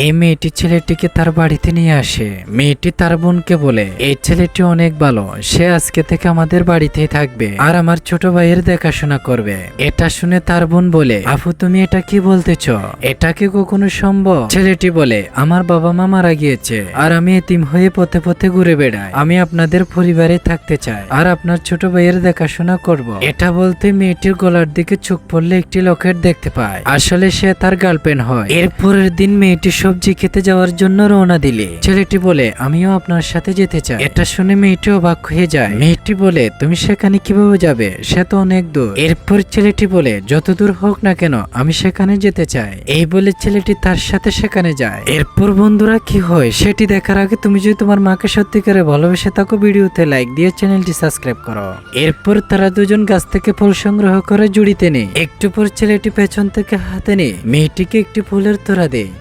এই মেয়েটি ছেলেটিকে তার বাড়িতে নিয়ে আসে। মেয়েটি তার বোনকে বলে, এই ছেলেটি অনেক ভালো, সে আজকে থেকে আমাদের বাড়িতেই থাকবে আর আমার ছোট ভাইয়ের দেখাশোনা করবে। এটা শুনে তার বোন বলে, আপু তুমি এটা কি বলতেছ? এটা কি কখনো সম্ভব? ছেলেটি বলে, আমার বাবা মা মারা গিয়েছে আর আমি এতিম হয়ে পথে পথে ঘুরে বেড়াই। আমি আপনাদের পরিবারে থাকতে চাই আর আপনার ছোট ভাইয়ের দেখাশোনা করব। এটা বলতে মেয়েটির গলার দিকে চোখ পড়লে একটি লকেট দেখতে পায়। আসলে সে তার গার্লফ্রেন্ড হয়। এরপরের দিন মেয়েটি সবজি খেতে যাওয়ার জন্য রওনা দিলে ছেলেটি বলে, আমিও আপনার সাথে যেতে চাই। এটা শুনে মেয়েটি অবাক হয়ে যায়। মেয়েটি বলে, তুমি সেখানে কিভাবে যাবে? সে তো অনেক দূর। এরপর ছেলেটি বলে, যত দূর হোক না কেন আমি সেখানে যেতে চাই। এই বলে ছেলেটি তার সাথে সেখানে যায়। এরপর বন্ধুরা কি হয় সেটি দেখার আগে তুমি যদি তোমার মাকে সত্যিকারে ভালোবেসে থাকো ভিডিওতে লাইক দিয়ে চ্যানেলটি সাবস্ক্রাইব করো। এরপর তারা দুজন গাছ থেকে ফুল সংগ্রহ করে জুড়িতে নেয়। একটু পর ছেলেটি পেছন থেকে হাতে নিয়ে মেয়েটিকে একটি ফুলের তোড়া দেয়।